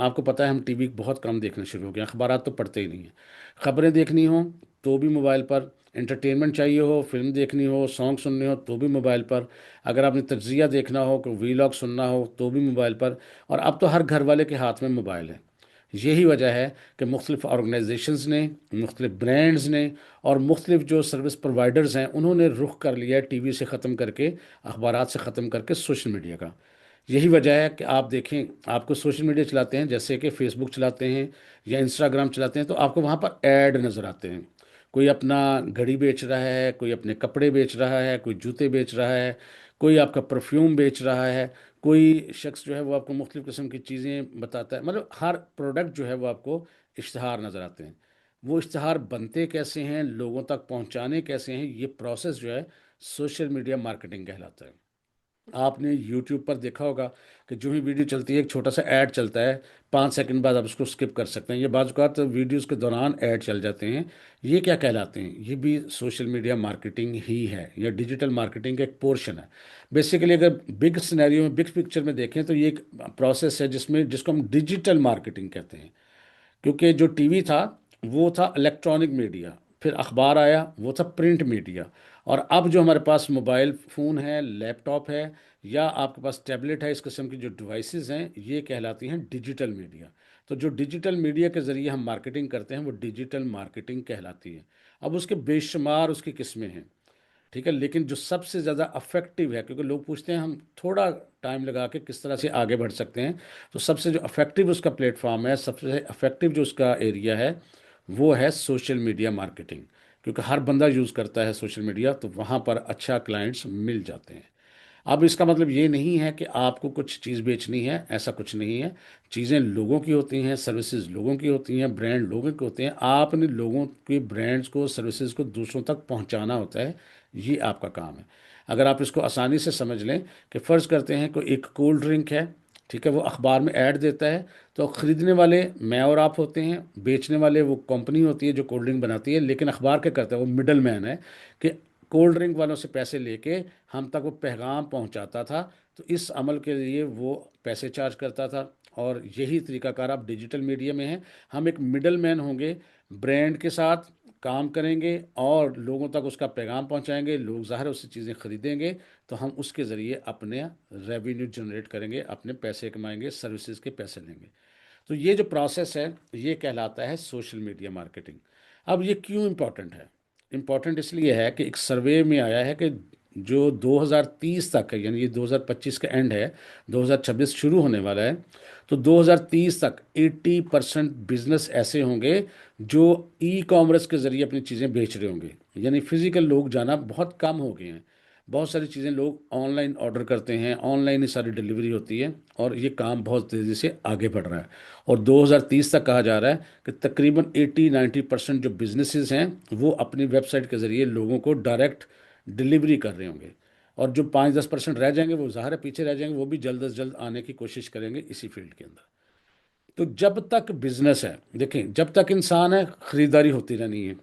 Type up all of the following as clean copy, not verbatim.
آپ کو پتہ ہے ہم ٹی وی بہت کم دیکھنا شروع ہو گئے ہیں، اخبارات تو پڑھتے ہی نہیں ہیں۔ خبریں دیکھنی ہوں تو بھی موبائل پر، انٹرٹینمنٹ چاہیے ہو، فلم دیکھنی ہو، سانگ سننے ہو تو بھی موبائل پر، اگر آپ نے تجزیہ دیکھنا ہو، کوئی وی لاگ سننا ہو تو بھی موبائل پر، اور اب تو ہر گھر والے کے ہاتھ میں موبائل ہے۔ یہی وجہ ہے کہ مختلف آرگنائزیشنز نے، مختلف برانڈز نے اور مختلف جو سروس پروائیڈرز ہیں انہوں نے رخ کر لیا ہے ٹی وی سے ختم کر کے، اخبارات سے ختم کر کے سوشل میڈیا کا۔ یہی وجہ ہے کہ آپ دیکھیں، آپ کو سوشل میڈیا چلاتے ہیں جیسے کہ فیس بک چلاتے ہیں یا انسٹاگرام چلاتے ہیں تو آپ کو وہاں پر ایڈ نظر آتے ہیں۔ کوئی اپنا گھڑی بیچ رہا ہے، کوئی اپنے کپڑے بیچ رہا ہے، کوئی جوتے بیچ رہا ہے، کوئی آپ کا پرفیوم بیچ رہا ہے، کوئی شخص جو ہے وہ آپ کو مختلف قسم کی چیزیں بتاتا ہے، مطلب ہر پروڈکٹ جو ہے وہ آپ کو اشتہار نظر آتے ہیں۔ وہ اشتہار بنتے کیسے ہیں، لوگوں تک پہنچانے کیسے ہیں، یہ پروسیس جو ہے سوشل میڈیا مارکیٹنگ کہلاتا ہے۔ آپ نے یوٹیوب پر دیکھا ہوگا کہ جو ہی ویڈیو چلتی ہے ایک چھوٹا سا ایڈ چلتا ہے، 5 سیکنڈ بعد آپ اس کو سکپ کر سکتے ہیں، یہ بعض اوقات ویڈیوز کے دوران ایڈ چل جاتے ہیں۔ یہ کیا کہلاتے ہیں؟ یہ بھی سوشل میڈیا مارکیٹنگ ہی ہے، یا ڈیجیٹل مارکیٹنگ کا ایک پورشن ہے۔ بیسیکلی اگر بگ سنیریو میں، بگ پکچر میں دیکھیں تو یہ ایک پروسیس ہے جس کو ہم ڈیجیٹل مارکیٹنگ کہتے ہیں۔ کیونکہ جو ٹی وی تھا وہ تھا الیکٹرانک میڈیا، پھر اخبار آیا وہ تھا پرنٹ میڈیا، اور اب جو ہمارے پاس موبائل فون ہے، لیپ ٹاپ ہے، یا آپ کے پاس ٹیبلٹ ہے، اس قسم کی جو ڈیوائسز ہیں یہ کہلاتی ہیں ڈیجیٹل میڈیا۔ تو جو ڈیجیٹل میڈیا کے ذریعے ہم مارکیٹنگ کرتے ہیں وہ ڈیجیٹل مارکیٹنگ کہلاتی ہے۔ اب اس کے بے شمار اس کی قسمیں ہیں، ٹھیک ہے، لیکن جو سب سے زیادہ افیکٹو ہے، کیونکہ لوگ پوچھتے ہیں ہم تھوڑا ٹائم لگا کے کس طرح سے آگے بڑھ سکتے ہیں، تو سب سے جو افیکٹو اس کا پلیٹ فارم ہے، سب سے افیکٹو جو اس کا ایریا ہے وہ ہے سوشل میڈیا مارکیٹنگ، کیونکہ ہر بندہ یوز کرتا ہے سوشل میڈیا، تو وہاں پر اچھا کلائنٹس مل جاتے ہیں۔ اب اس کا مطلب یہ نہیں ہے کہ آپ کو کچھ چیز بیچنی ہے، ایسا کچھ نہیں ہے۔ چیزیں لوگوں کی ہوتی ہیں، سروسز لوگوں کی ہوتی ہیں، برانڈ لوگوں کے ہوتے ہیں، آپ نے لوگوں کے برانڈز کو، سروسز کو دوسروں تک پہنچانا ہوتا ہے، یہ آپ کا کام ہے۔ اگر آپ اس کو آسانی سے سمجھ لیں کہ فرض کرتے ہیں کہ ایک کولڈ ڈرنک ہے، ٹھیک ہے، وہ اخبار میں ایڈ دیتا ہے، تو خریدنے والے میں اور آپ ہوتے ہیں، بیچنے والے وہ کمپنی ہوتی ہے جو کولڈ ڈرنک بناتی ہے، لیکن اخبار کیا کرتا ہے، وہ مڈل مین ہے کہ کولڈ ڈرنک والوں سے پیسے لے کے ہم تک وہ پیغام پہنچاتا تھا، تو اس عمل کے لیے وہ پیسے چارج کرتا تھا۔ اور یہی طریقہ کار آپ ڈیجیٹل میڈیا میں ہیں، ہم ایک مڈل مین ہوں گے، برانڈ کے ساتھ کام کریں گے اور لوگوں تک اس کا پیغام پہنچائیں گے، لوگ ظاہر اس سے چیزیں خریدیں گے، تو ہم اس کے ذریعے اپنے ریونیو جنریٹ کریں گے، اپنے پیسے کمائیں گے، سروسز کے پیسے لیں گے۔ تو یہ جو پروسیس ہے یہ کہلاتا ہے سوشل میڈیا مارکیٹنگ۔ اب یہ کیوں امپورٹنٹ ہے؟ امپورٹنٹ اس لیے ہے کہ ایک سروے میں آیا ہے کہ جو 2030 تک ہے، یعنی یہ 2025 کا اینڈ ہے، 2026 شروع ہونے والا ہے، تو 2030 تک 80% بزنس ایسے ہوں گے جو ای کامرس کے ذریعے اپنی چیزیں بیچ رہے ہوں گے، یعنی فزیکل لوگ جانا بہت کم ہو گئے ہیں۔ بہت ساری چیزیں لوگ آن لائن آرڈر کرتے ہیں، آن لائن ہی ساری ڈلیوری ہوتی ہے، اور یہ کام بہت تیزی سے آگے بڑھ رہا ہے۔ اور 2030 تک کہا جا رہا ہے کہ تقریباً 80-90% جو بزنسز ہیں وہ اپنی ویب سائٹ کے ذریعے لوگوں کو ڈائریکٹ ڈلیوری کر رہے ہوں گے، اور جو 5-10% رہ جائیں گے وہ ظاہر ہے پیچھے رہ جائیں گے، وہ بھی جلد از جلد آنے کی کوشش کریں گے اسی فیلڈ کے اندر۔ تو جب تک بزنس ہے، دیکھیں جب تک انسان ہے خریداری ہوتی رہنی ہے،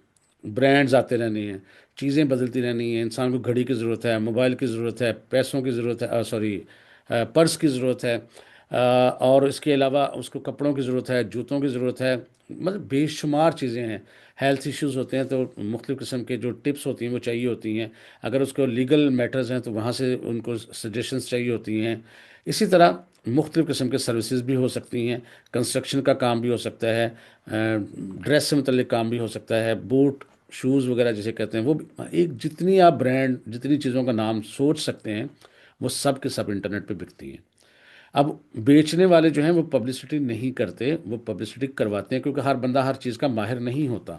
برانڈز آتے رہنے ہیں، چیزیں بدلتی رہنی ہیں، انسان کو گھڑی کی ضرورت ہے، موبائل کی ضرورت ہے، پیسوں کی ضرورت ہے، سوری، پرس کی ضرورت ہے، اور اس کے علاوہ اس کو کپڑوں کی ضرورت ہے، جوتوں کی ضرورت ہے، مطلب بے شمار چیزیں ہیں۔ ہیلتھ ایشوز ہوتے ہیں تو مختلف قسم کے جو ٹپس ہوتی ہیں وہ چاہیے ہوتی ہیں، اگر اس کو لیگل میٹرز ہیں تو وہاں سے ان کو سجیشنز چاہیے ہوتی ہیں۔ اسی طرح مختلف قسم کے سروسز بھی ہو سکتی ہیں، کنسٹرکشن کا کام بھی ہو سکتا ہے، ڈریس سے متعلق کام بھی ہو سکتا ہے، بوٹ شوز وغیرہ جسے کہتے ہیں وہ بھی، ایک جتنی آپ برانڈ، جتنی چیزوں کا نام سوچ سکتے ہیں وہ سب کے سب انٹرنیٹ پہ بکتی ہیں۔ اب بیچنے والے جو ہیں وہ پبلسٹی نہیں کرتے، وہ پبلسٹی کرواتے ہیں، کیونکہ ہر بندہ ہر چیز کا ماہر نہیں ہوتا۔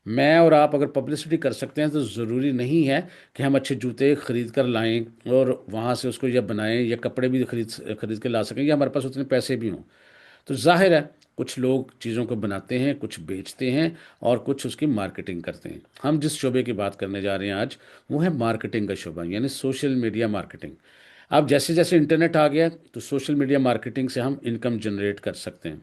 میں اور آپ اگر پبلسٹی کر سکتے ہیں تو ضروری نہیں ہے کہ ہم اچھے جوتے خرید کر لائیں اور وہاں سے اس کو یا بنائیں، یا کپڑے بھی خرید کے لا سکیں، یا ہمارے پاس اتنے پیسے بھی ہوں۔ تو ظاہر ہے کچھ لوگ چیزوں کو بناتے ہیں، کچھ بیچتے ہیں، اور کچھ اس کی مارکیٹنگ کرتے ہیں۔ ہم جس شعبے کی بات کرنے جا رہے ہیں آج وہ ہے مارکیٹنگ کا شعبہ، یعنی سوشل میڈیا مارکیٹنگ۔ اب جیسے جیسے انٹرنیٹ آ گیا تو سوشل میڈیا مارکیٹنگ سے ہم انکم جنریٹ کر سکتے ہیں۔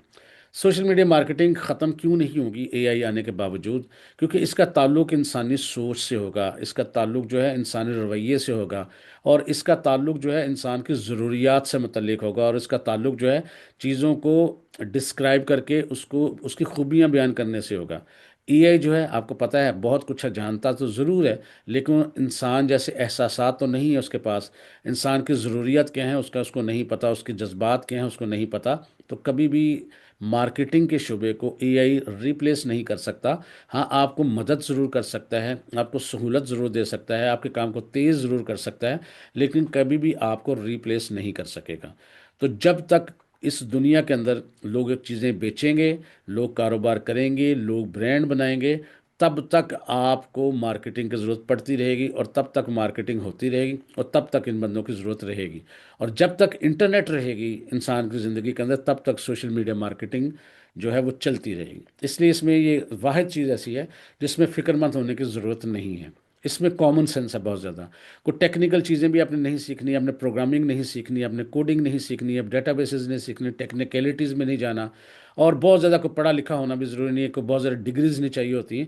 سوشل میڈیا مارکیٹنگ ختم کیوں نہیں ہوگی اے آئی آنے کے باوجود؟ کیونکہ اس کا تعلق انسانی سوچ سے ہوگا، اس کا تعلق جو ہے انسانی رویے سے ہوگا، اور اس کا تعلق جو ہے انسان کی ضروریات سے متعلق ہوگا، اور اس کا تعلق جو ہے چیزوں کو ڈسکرائب کر کے اس کی خوبیاں بیان کرنے سے ہوگا۔ اے آئی جو ہے آپ کو پتہ ہے بہت کچھ جانتا تو ضرور ہے، لیکن انسان جیسے احساسات تو نہیں ہے اس کے پاس۔ انسان کی ضروریات کیا ہیں اس کو نہیں پتہ، اس کے جذبات کیا ہیں اس کو نہیں پتہ۔ تو کبھی بھی مارکیٹنگ کے شعبے کو اے آئی ریپلیس نہیں کر سکتا۔ ہاں، آپ کو مدد ضرور کر سکتا ہے، آپ کو سہولت ضرور دے سکتا ہے، آپ کے کام کو تیز ضرور کر سکتا ہے، لیکن کبھی بھی آپ کو ریپلیس نہیں کر سکے گا۔ تو جب تک اس دنیا کے اندر لوگ ایک چیزیں بیچیں گے، لوگ کاروبار کریں گے، لوگ برانڈ بنائیں گے، تب تک آپ کو مارکیٹنگ کی ضرورت پڑتی رہے گی، اور تب تک مارکیٹنگ ہوتی رہے گی، اور تب تک ان بندوں کی ضرورت رہے گی۔ اور جب تک انٹرنیٹ رہے گی انسان کی زندگی کے اندر، تب تک سوشل میڈیا مارکیٹنگ جو ہے وہ چلتی رہے گی۔ اس لیے اس میں یہ واحد چیز ایسی ہے جس میں فکر مند ہونے کی ضرورت نہیں ہے۔ اس میں کامن سینس ہے بہت زیادہ۔ کوئی ٹیکنیکل چیزیں بھی آپ نے نہیں سیکھنی، آپ نے پروگرامنگ نہیں سیکھنی، آپ نے کوڈنگ نہیں سیکھنی، اب ڈیٹا بیسز نہیں سیکھنی، ٹیکنیکلٹیز میں نہیں جانا، اور بہت زیادہ کوئی پڑھا لکھا ہونا بھی ضروری نہیں ہے، کوئی بہت زیادہ ڈگریز نہیں چاہیے ہوتی ہیں،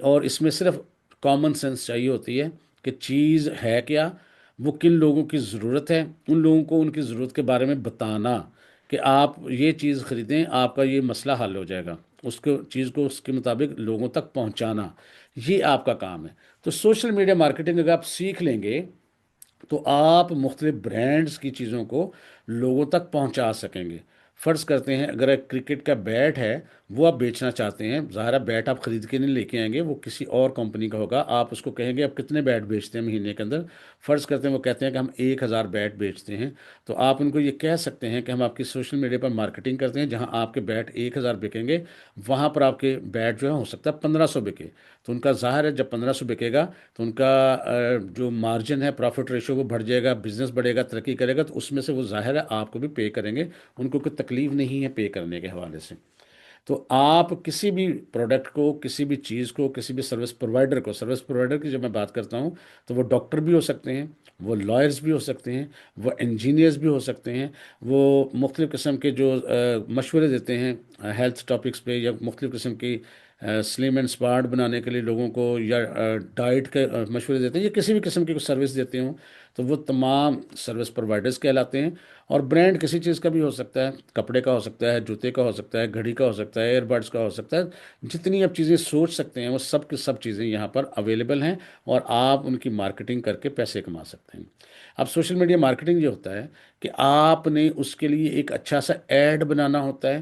اور اس میں صرف کامن سینس چاہیے ہوتی ہے کہ چیز ہے کیا، وہ کن لوگوں کی ضرورت ہے، ان لوگوں کو ان کی ضرورت کے بارے میں بتانا کہ آپ یہ چیز خریدیں، آپ کا یہ مسئلہ حل ہو جائے گا، اس کو چیز کو اس کے مطابق لوگوں تک پہنچانا، یہ آپ کا کام ہے۔ تو سوشل میڈیا مارکیٹنگ اگر آپ سیکھ لیں گے تو آپ مختلف برانڈز کی چیزوں کو لوگوں تک پہنچا سکیں گے۔ فرض کرتے ہیں اگر ایک کرکٹ کا بیٹ ہے، وہ آپ بیچنا چاہتے ہیں، ظاہر ہے بیٹ آپ خرید کے نہیں لے کے آئیں گے، وہ کسی اور کمپنی کا ہوگا، آپ اس کو کہیں گے آپ کتنے بیٹ بیچتے ہیں مہینے کے اندر؟ فرض کرتے ہیں وہ کہتے ہیں کہ ہم 1,000 بیٹ بیچتے ہیں، تو آپ ان کو یہ کہہ سکتے ہیں کہ ہم آپ کی سوشل میڈیا پر مارکیٹنگ کرتے ہیں، جہاں آپ کے بیٹ 1,000 بکیں گے، وہاں پر آپ کے بیٹ جو ہے ہو سکتا ہے 1,500 بکے۔ تو ان کا ظاہر ہے جب 1,500 بکے گا تو ان کا جو مارجن ہے، پروفٹ ریشو، وہ بڑھ جائے گا، بزنس بڑھے گا، ترقی کرے گا، تو اس میں سے وہ ظاہر ہے آپ کو بھی پے کریں گے، ان کو کوئی تکلیف نہیں ہے پے کرنے کے حوالے سے۔ تو آپ کسی بھی پروڈکٹ کو، کسی بھی چیز کو، کسی بھی سروس پرووائڈر کی جب میں بات کرتا ہوں تو وہ ڈاکٹر بھی ہو سکتے ہیں، وہ لائرز بھی ہو سکتے ہیں، وہ انجینئرز بھی ہو سکتے ہیں، وہ مختلف قسم کے جو مشورے دیتے ہیں ہیلتھ ٹاپکس پہ، یا مختلف قسم کی سلیم اینڈ اسمارٹ بنانے کے لیے لوگوں کو، یا ڈائٹ کے مشورے دیتے ہیں، یا کسی بھی قسم کی سروس دیتے ہوں، تو وہ تمام سروس پرووائڈرز کہلاتے ہیں۔ اور برانڈ کسی چیز کا بھی ہو سکتا ہے، کپڑے کا ہو سکتا ہے، جوتے کا ہو سکتا ہے، گھڑی کا ہو سکتا ہے، ایئر بڈس کا ہو سکتا ہے، جتنی آپ چیزیں سوچ سکتے ہیں وہ سب کی سب چیزیں یہاں پر اویلیبل ہیں، اور آپ ان کی مارکیٹنگ کر کے پیسے کما سکتے ہیں۔ اب سوشل میڈیا مارکیٹنگ یہ ہوتا ہے کہ آپ نے اس کے لیے ایک اچھا سا ایڈ بنانا ہوتا ہے،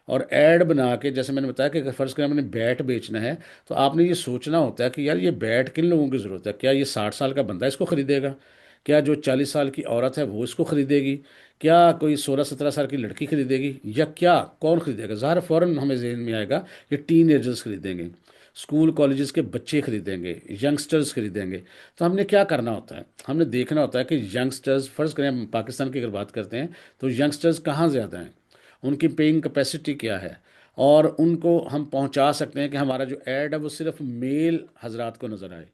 اور ایڈ بنا کے، جیسے میں نے بتایا کہ اگر فرض کریں ہم نے بیٹ بیچنا ہے، تو آپ نے یہ سوچنا ہوتا ہے کہ یار یہ بیٹ کن لوگوں کی ضرورت ہے؟ کیا یہ 60 سال کا بندہ اس کو خریدے گا؟ کیا جو 40 سال کی عورت ہے وہ اس کو خریدے گی؟ کیا کوئی 16-17 سال کی لڑکی خریدے گی؟ یا کیا کون خریدے گا؟ ظاہر فوراً ہمیں ذہن میں آئے گا کہ ٹین ایجرز خریدیں گے، اسکول کالجز کے بچے خریدیں گے، ینگسٹرز خریدیں گے۔ تو ہم نے کیا کرنا ہوتا ہے؟ ہم نے دیکھنا ہوتا ہے کہ ینگسٹرز، فرض کریں ہم پاکستان کی اگر بات کرتے ہیں تو ینگسٹرز کہاں زیادہ ہیں، ان کی پیئنگ کیپیسٹی کیا ہے، اور ان کو ہم پہنچا سکتے ہیں کہ ہمارا جو ایڈ ہے وہ صرف میل حضرات کو نظر آئے،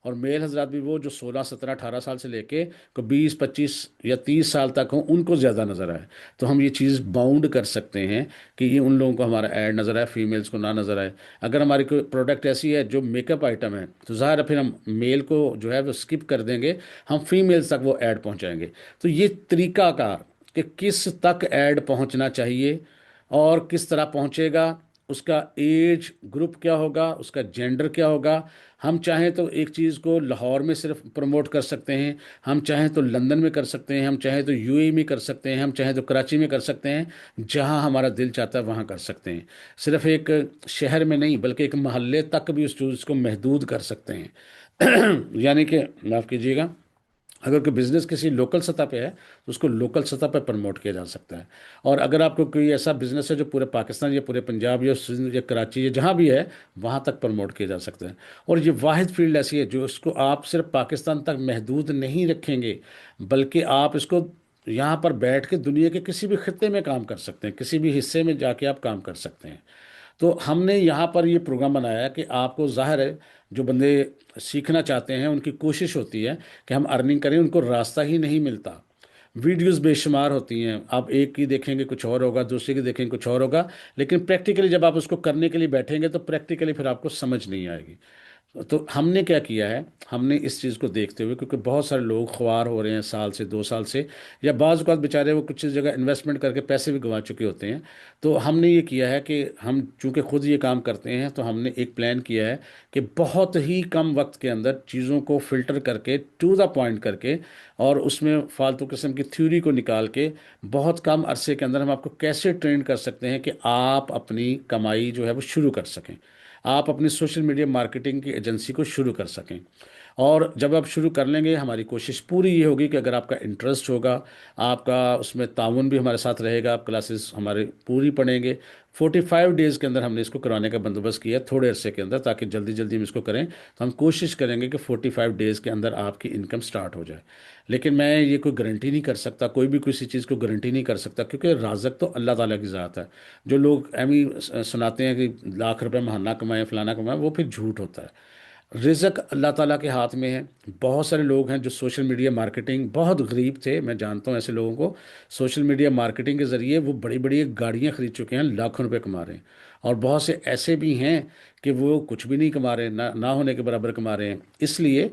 اور میل حضرات بھی وہ جو 16 17 18 سال سے لے کے 20 25 یا 30 سال تک ہوں، ان کو زیادہ نظر آئے۔ تو ہم یہ چیز باؤنڈ کر سکتے ہیں کہ یہ ان لوگوں کو ہمارا ایڈ نظر آئے، فیمیلز کو نہ نظر آئے۔ اگر ہماری کوئی پروڈکٹ ایسی ہے جو میک اپ آئٹم ہے تو ظاہر ہے پھر ہم میل کو جو ہے وہ اسکپ کر دیں گے، ہم فیمیلز تک وہ ایڈ پہنچائیں گے۔ تو یہ طریقہ کار کہ کس تک ایڈ پہنچنا چاہیے اور کس طرح پہنچے گا، اس کا ایج گروپ کیا ہوگا، اس کا جینڈر کیا ہوگا۔ ہم چاہیں تو ایک چیز کو لاہور میں صرف پروموٹ کر سکتے ہیں، ہم چاہیں تو لندن میں کر سکتے ہیں، ہم چاہیں تو یو اے میں کر سکتے ہیں، ہم چاہیں تو کراچی میں کر سکتے ہیں، جہاں ہمارا دل چاہتا ہے وہاں کر سکتے ہیں۔ صرف ایک شہر میں نہیں بلکہ ایک محلے تک بھی اس چیز کو محدود کر سکتے ہیں۔ یعنی کہ معاف کیجیے گا، اگر کوئی بزنس کسی لوکل سطح پہ ہے تو اس کو لوکل سطح پہ پروموٹ کیا جا سکتا ہے، اور اگر آپ کو کوئی ایسا بزنس ہے جو پورے پاکستان یا پورے پنجاب یا سندھ یا کراچی یا جہاں بھی ہے وہاں تک پروموٹ کیا جا سکتا ہے۔ اور یہ واحد فیلڈ ایسی ہے جو اس کو آپ صرف پاکستان تک محدود نہیں رکھیں گے، بلکہ آپ اس کو یہاں پر بیٹھ کے دنیا کے کسی بھی خطے میں کام کر سکتے ہیں، کسی بھی حصے میں جا کے آپ کام کر سکتے ہیں۔ تو ہم نے یہاں پر یہ پروگرام بنایا کہ آپ کو ظاہر ہے جو بندے سیکھنا چاہتے ہیں ان کی کوشش ہوتی ہے کہ ہم ارننگ کریں، ان کو راستہ ہی نہیں ملتا۔ ویڈیوز بے شمار ہوتی ہیں، آپ ایک کی دیکھیں گے کچھ اور ہوگا، دوسرے کی دیکھیں گے کچھ اور ہوگا، لیکن پریکٹیکلی جب آپ اس کو کرنے کے لیے بیٹھیں گے تو پریکٹیکلی پھر آپ کو سمجھ نہیں آئے گی۔ تو ہم نے کیا کیا ہے، ہم نے اس چیز کو دیکھتے ہوئے، کیونکہ بہت سارے لوگ خوار ہو رہے ہیں سال سے 2 سال سے، یا بعض اوقات بیچارے وہ کچھ جگہ انویسٹمنٹ کر کے پیسے بھی گنوا چکے ہوتے ہیں، تو ہم نے یہ کیا ہے کہ ہم چونکہ خود یہ کام کرتے ہیں تو ہم نے ایک پلان کیا ہے کہ بہت ہی کم وقت کے اندر چیزوں کو فلٹر کر کے، ٹو دا پوائنٹ کر کے، اور اس میں فالتو قسم کی تھیوری کو نکال کے بہت کم عرصے کے اندر ہم آپ کو کیسے ٹرین کر سکتے ہیں کہ آپ اپنی کمائی جو ہے وہ شروع کر سکیں، آپ اپنی سوشل میڈیا مارکیٹنگ کی ایجنسی کو شروع کر سکیں۔ اور جب آپ شروع کر لیں گے، ہماری کوشش پوری یہ ہوگی کہ اگر آپ کا انٹرسٹ ہوگا، آپ کا اس میں تعاون بھی ہمارے ساتھ رہے گا، آپ کلاسز ہمارے پوری پڑھیں گے، 45 ڈیز کے اندر ہم نے اس کو کرانے کا بندوبست کیا ہے، تھوڑے عرصے کے اندر، تاکہ جلدی جلدی ہم اس کو کریں، تو ہم کوشش کریں گے کہ 45 ڈیز کے اندر آپ کی انکم سٹارٹ ہو جائے۔ لیکن میں یہ کوئی گارنٹی نہیں کر سکتا، کوئی بھی کسی چیز کو گارنٹی نہیں کر سکتا، کیونکہ رازق تو اللہ تعالیٰ کی ذات ہے۔ جو لوگ ایویں سناتے ہیں کہ لاکھ روپے مہانہ کمائیں، فلانا کمائیں، وہ پھر جھوٹ ہوتا ہے۔ رزق اللہ تعالیٰ کے ہاتھ میں ہے۔ بہت سارے لوگ ہیں جو سوشل میڈیا مارکیٹنگ، بہت غریب تھے، میں جانتا ہوں ایسے لوگوں کو، سوشل میڈیا مارکیٹنگ کے ذریعے وہ بڑی بڑی گاڑیاں خرید چکے ہیں، لاکھوں روپے کما رہے ہیں، اور بہت سے ایسے بھی ہیں کہ وہ کچھ بھی نہیں کما رہے، نہ ہونے کے برابر کما رہے ہیں۔ اس لیے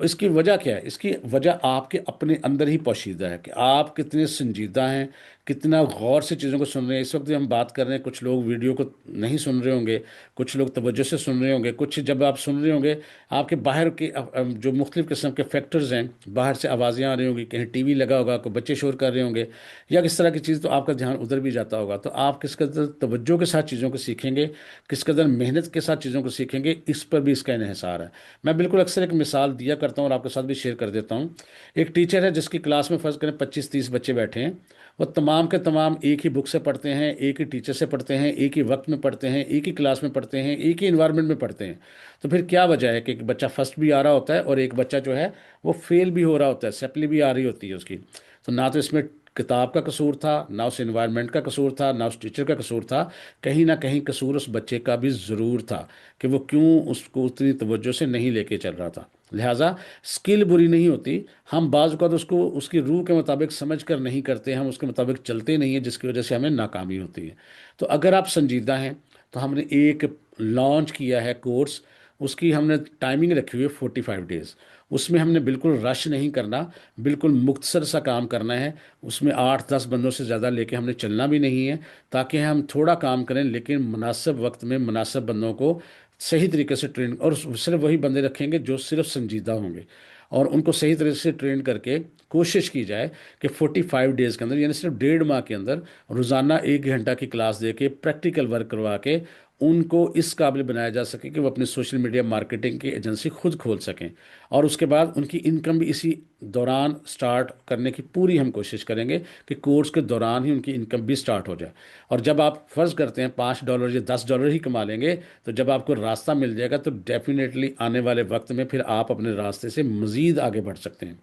اس کی وجہ کیا ہے؟ اس کی وجہ آپ کے اپنے اندر ہی پوشیدہ ہے کہ آپ کتنے سنجیدہ ہیں، کتنا غور سے چیزوں کو سن رہے ہیں۔ اس وقت ہم بات کر رہے ہیں، کچھ لوگ ویڈیو کو نہیں سن رہے ہوں گے، کچھ لوگ توجہ سے سن رہے ہوں گے، کچھ جب آپ سن رہے ہوں گے آپ کے باہر کے جو مختلف قسم کے فیکٹرز ہیں، باہر سے آوازیں آ رہی ہوں گی، کہیں ٹی وی لگا ہوگا، کوئی بچے شور کر رہے ہوں گے، یا کس طرح کی چیز، تو آپ کا دھیان ادھر بھی جاتا ہوگا۔ تو آپ کس قدر توجہ کے ساتھ چیزوں کو سیکھیں گے، کس قدر محنت کے ساتھ چیزوں کو سیکھیں گے، اس پر بھی اس کا انحصار ہے۔ میں بالکل اکثر ایک مثال دیا کرتا ہوں اور آپ کے ساتھ بھی شیئر کر دیتا ہوں۔ ایک ٹیچر ہے جس کی کلاس میں فرض کریں 25-30 بچے بیٹھے ہیں، وہ تمام کے تمام ایک ہی بک سے پڑھتے ہیں، ایک ہی ٹیچر سے پڑھتے ہیں، ایک ہی وقت میں پڑھتے ہیں، ایک ہی کلاس میں پڑھتے ہیں، ایک ہی انوائرمنٹ میں پڑھتے ہیں۔ تو پھر کیا وجہ ہے کہ ایک بچہ فرسٹ بھی آ رہا ہوتا ہے اور ایک بچہ جو ہے وہ فیل بھی ہو رہا ہوتا ہے، سپلی بھی آ رہی ہوتی ہے اس کی؟ تو نہ تو اس میں کتاب کا قصور تھا، نہ اس انوائرمنٹ کا قصور تھا، نہ اس ٹیچر کا قصور تھا، کہیں نہ کہیں قصور اس بچے کا بھی ضرور تھا کہ وہ کیوں اس کو اتنی توجہ سے نہیں لے کے چل رہا تھا۔ لہٰذا اسکل بری نہیں ہوتی، ہم بعض اوقات اس کو اس کی روح کے مطابق سمجھ کر نہیں کرتے، ہم اس کے مطابق چلتے نہیں ہیں، جس کی وجہ سے ہمیں ناکامی ہوتی ہے۔ تو اگر آپ سنجیدہ ہیں تو ہم نے ایک لانچ کیا ہے کورس، اس کی ہم نے ٹائمنگ رکھی ہوئی ہے 45 ڈیز۔ اس میں ہم نے بالکل رش نہیں کرنا، بالکل مختصر سا کام کرنا ہے، اس میں 8-10 بندوں سے زیادہ لے کے ہم نے چلنا بھی نہیں ہے، تاکہ ہم تھوڑا کام کریں لیکن مناسب وقت میں مناسب بندوں کو صحیح طریقے سے ٹرین، اور صرف وہی بندے رکھیں گے جو صرف سنجیدہ ہوں گے، اور ان کو صحیح طریقے سے ٹرین کر کے کوشش کی جائے کہ 45 ڈیز کے اندر، یعنی صرف 1.5 ماہ کے اندر، روزانہ 1 گھنٹہ کی کلاس دے کے پریکٹیکل ورک کروا کے ان کو اس قابل بنایا جا سکے کہ وہ اپنی سوشل میڈیا مارکیٹنگ کی ایجنسی خود کھول سکیں، اور اس کے بعد ان کی انکم بھی اسی دوران سٹارٹ کرنے کی پوری ہم کوشش کریں گے کہ کورس کے دوران ہی ان کی انکم بھی سٹارٹ ہو جائے۔ اور جب آپ فرض کرتے ہیں $5 یا $10 ہی کما لیں گے، تو جب آپ کو راستہ مل جائے گا تو ڈیفینیٹلی آنے والے وقت میں پھر آپ اپنے راستے سے مزید آگے بڑھ سکتے ہیں۔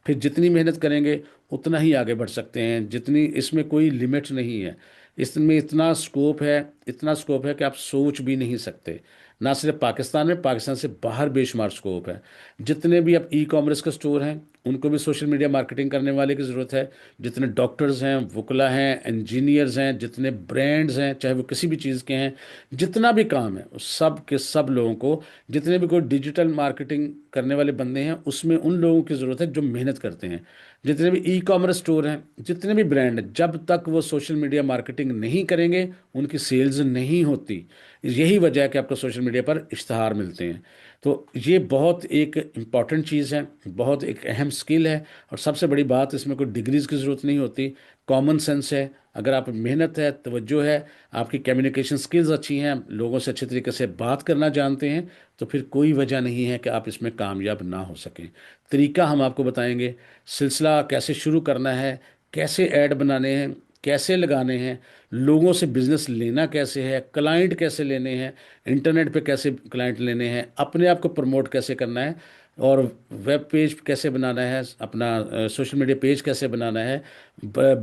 پھر جتنی محنت کریں گے اتنا ہی آگے بڑھ سکتے ہیں، جتنی اس میں کوئی لمٹ نہیں ہے، اس میں اتنا سکوپ ہے، اتنا سکوپ ہے کہ آپ سوچ بھی نہیں سکتے۔ نہ صرف پاکستان میں، پاکستان سے باہر بے شمار سکوپ ہے۔ جتنے بھی اب ای کامرس کے سٹور ہیں ان کو بھی سوشل میڈیا مارکیٹنگ کرنے والے کی ضرورت ہے۔ جتنے ڈاکٹرز ہیں، وکلا ہیں، انجینئرز ہیں، جتنے برانڈز ہیں، چاہے وہ کسی بھی چیز کے ہیں، جتنا بھی کام ہے اس سب کے سب لوگوں کو، جتنے بھی کوئی ڈیجیٹل مارکیٹنگ کرنے والے بندے ہیں اس میں ان لوگوں کی ضرورت ہے جو محنت کرتے ہیں۔ جتنے بھی ای کامرس سٹور ہیں، جتنے بھی برانڈ ہیں، جب تک وہ سوشل میڈیا مارکیٹنگ نہیں کریں گے ان کی سیلز نہیں ہوتی۔ یہی وجہ ہے کہ آپ کو سوشل میڈیا پر اشتہار ملتے ہیں۔ تو یہ بہت ایک امپورٹنٹ چیز ہے، بہت ایک اہم سکل ہے، اور سب سے بڑی بات اس میں کوئی ڈگریز کی ضرورت نہیں ہوتی، کامن سینس ہے۔ اگر آپ محنت ہے، توجہ ہے، آپ کی کمیونیکیشن سکلز اچھی ہیں، لوگوں سے اچھے طریقے سے بات کرنا جانتے ہیں، تو پھر کوئی وجہ نہیں ہے کہ آپ اس میں کامیاب نہ ہو سکیں۔ طریقہ ہم آپ کو بتائیں گے، سلسلہ کیسے شروع کرنا ہے، کیسے ایڈ بنانے ہیں، کیسے لگانے ہیں، لوگوں سے بزنس لینا کیسے ہے، کلائنٹ کیسے لینے ہیں، انٹرنیٹ پہ کیسے کلائنٹ لینے ہیں، اپنے آپ کو پروموٹ کیسے کرنا ہے، اور ویب پیج کیسے بنانا ہے، اپنا سوشل میڈیا پیج کیسے بنانا ہے،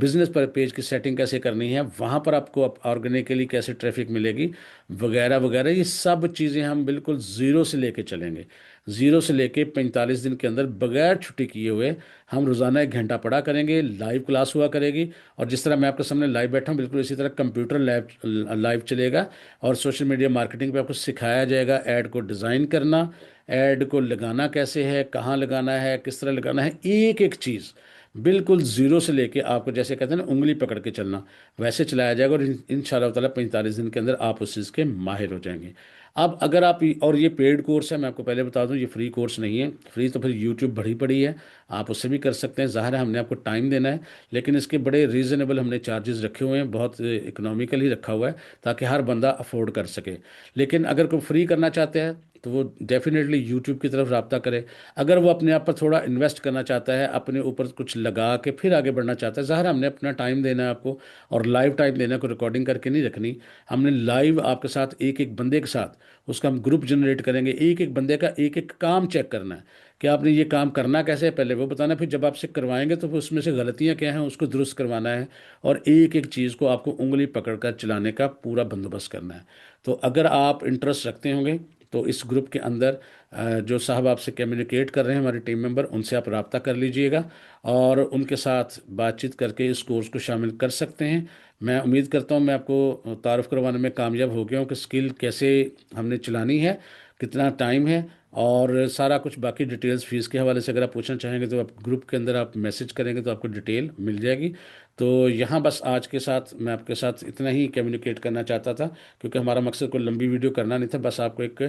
بزنس پر پیج کی سیٹنگ کیسے کرنی ہے، وہاں پر آپ کو آرگینکلی کیسے ٹریفک ملے گی، وغیرہ وغیرہ، یہ سب چیزیں ہم بالکل زیرو سے لے کے چلیں گے۔ 0 سے لے کے 45 دن کے اندر بغیر چھٹی کیے ہوئے ہم روزانہ 1 گھنٹہ پڑھا کریں گے، لائیو کلاس ہوا کرے گی، اور جس طرح میں آپ کے سامنے لائیو بیٹھا ہوں بالکل اسی طرح کمپیوٹر لائیو چلے گا، اور سوشل میڈیا مارکیٹنگ پہ آپ کو سکھایا جائے گا ایڈ کو ڈیزائن کرنا، ایڈ کو لگانا کیسے ہے، کہاں لگانا ہے، کس طرح لگانا ہے، ایک ایک چیز بالکل 0 سے لے کے آپ کو جیسے کہتے ہیں نا انگلی پکڑ کے چلنا، ویسے چلایا جائے گا، اور ان شاء اللہ تعالیٰ 45 دن کے اندر آپ اس چیز کے ماہر ہو جائیں گے۔ اب اگر آپ، اور یہ پیڈ کورس ہے، میں آپ کو پہلے بتا دوں یہ فری کورس نہیں ہے، فری تو پھر یوٹیوب بڑی پڑی ہے، آپ اس سے بھی کر سکتے ہیں، ظاہر ہے ہم نے آپ کو ٹائم دینا ہے، لیکن اس کے بڑے ریزنیبل ہم نے چارجز رکھے ہوئے ہیں، بہت اکنامیکل ہی رکھا ہوا ہے تاکہ ہر بندہ افورڈ کر سکے۔ لیکن اگر کوئی فری کرنا چاہتے ہیں تو وہ ڈیفینیٹلی یوٹیوب کی طرف رابطہ کرے۔ اگر وہ اپنے آپ پر تھوڑا انویسٹ کرنا چاہتا ہے، اپنے اوپر کچھ لگا کے پھر آگے بڑھنا چاہتا ہے، ظاہر ہم نے اپنا ٹائم دینا ہے آپ کو، اور لائیو ٹائم دینا ہے، کوئی ریکارڈنگ کر کے نہیں رکھنی، ہم نے لائیو آپ کے ساتھ ایک ایک بندے کے ساتھ اس کا ہم گروپ جنریٹ کریں گے، ایک ایک بندے کا ایک ایک کام چیک کرنا ہے کہ آپ نے یہ کام کرنا کیسے ہے، پہلے وہ بتانا، پھر جب آپ سے کروائیں گے تو پھر اس میں سے غلطیاں کیا ہیں اس کو درست کروانا ہے، اور ایک ایک چیز کو آپ کو انگلی پکڑ کر چلانے کا پورا بندوبست کرنا ہے۔ تو اگر آپ انٹرسٹ رکھتے ہوں گے تو اس گروپ کے اندر جو صاحب آپ سے کمیونیکیٹ کر رہے ہیں ہمارے ٹیم ممبر، ان سے آپ رابطہ کر لیجئے گا اور ان کے ساتھ بات چیت کر کے اس کورس کو شامل کر سکتے ہیں۔ میں امید کرتا ہوں میں آپ کو تعارف کروانے میں کامیاب ہو گیا ہوں کہ اسکل کیسے ہم نے چلانی ہے، کتنا ٹائم ہے، اور سارا کچھ باقی ڈیٹیلز فیس کے حوالے سے اگر آپ پوچھنا چاہیں گے تو آپ گروپ کے اندر آپ میسج کریں گے تو آپ کو ڈیٹیل مل جائے گی۔ تو یہاں بس آج کے ساتھ میں آپ کے ساتھ اتنا ہی کمیونیکیٹ کرنا چاہتا تھا، کیونکہ ہمارا مقصد کوئی لمبی ویڈیو کرنا نہیں تھا، بس آپ کو ایک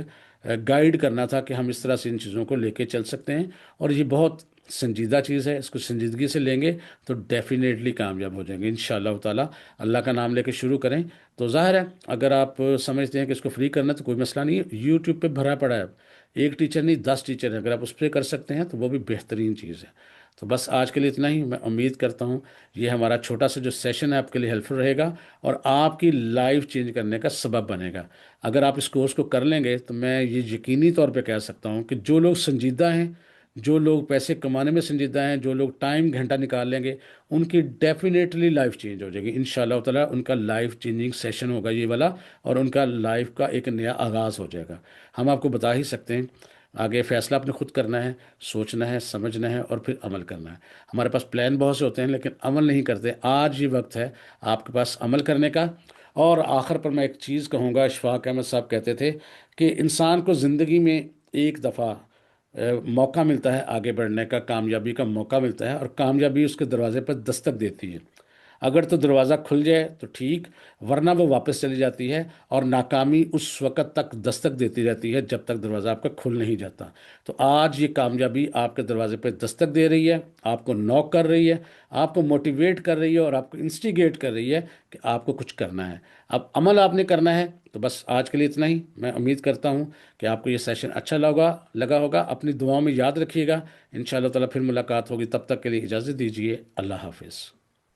گائیڈ کرنا تھا کہ ہم اس طرح سے ان چیزوں کو لے کے چل سکتے ہیں، اور یہ بہت سنجیدہ چیز ہے، اس کو سنجیدگی سے لیں گے تو ڈیفینیٹلی کامیاب ہو جائیں گے انشاءاللہ تعالیٰ۔ اللہ کا نام لے کے شروع کریں تو ظاہر ہے اگر آپ سمجھتے ہیں کہ اس کو فری کرنا ہے تو کوئی مسئلہ نہیں ہے، یوٹیوب پہ بھرا پڑا ہے، ایک ٹیچر نہیں 10 ٹیچر ہیں، اگر آپ اس پہ کر سکتے ہیں تو وہ بھی بہترین چیز ہے۔ تو بس آج کے لیے اتنا ہی، میں امید کرتا ہوں یہ ہمارا چھوٹا سا جو سیشن ہے آپ کے لیے ہیلپ فل رہے گا اور آپ کی لائف چینج کرنے کا سبب بنے گا۔ اگر آپ اس کورس کو کر لیں گے تو میں یہ یقینی طور پہ کہہ سکتا ہوں کہ جو لوگ سنجیدہ ہیں، جو لوگ پیسے کمانے میں سنجیدہ ہیں، جو لوگ ٹائم گھنٹہ نکال لیں گے، ان کی ڈیفینیٹلی لائف چینج ہو جائے گی انشاءاللہ تعالیٰ۔ ان کا لائف چینجنگ سیشن ہوگا یہ والا، اور ان کا لائف کا ایک نیا آغاز ہو جائے گا۔ ہم آپ کو بتا ہی سکتے ہیں، آگے فیصلہ آپ نے خود کرنا ہے، سوچنا ہے، سمجھنا ہے، اور پھر عمل کرنا ہے۔ ہمارے پاس پلان بہت سے ہوتے ہیں لیکن عمل نہیں کرتے، آج یہ وقت ہے آپ کے پاس عمل کرنے کا۔ اور آخر پر میں ایک چیز کہوں گا، اشفاق احمد صاحب کہتے تھے کہ انسان کو زندگی میں ایک دفعہ موقع ملتا ہے آگے بڑھنے کا، کامیابی کا موقع ملتا ہے، اور کامیابی اس کے دروازے پر دستک دیتی ہے۔ اگر تو دروازہ کھل جائے تو ٹھیک، ورنہ وہ واپس چلی جاتی ہے، اور ناکامی اس وقت تک دستک دیتی رہتی ہے جب تک دروازہ آپ کا کھل نہیں جاتا۔ تو آج یہ کامیابی آپ کے دروازے پہ دستک دے رہی ہے، آپ کو نوک کر رہی ہے، آپ کو موٹیویٹ کر رہی ہے، اور آپ کو انسٹیگیٹ کر رہی ہے کہ آپ کو کچھ کرنا ہے۔ اب عمل آپ نے کرنا ہے۔ تو بس آج کے لیے اتنا ہی، میں امید کرتا ہوں کہ آپ کو یہ سیشن اچھا لگا ہوگا، اپنی دعاؤں میں یاد رکھیے گا، انشاءاللہ تعالیٰ پھر ملاقات ہوگی، تب تک کے لیے اجازت دیجیے، اللہ حافظ۔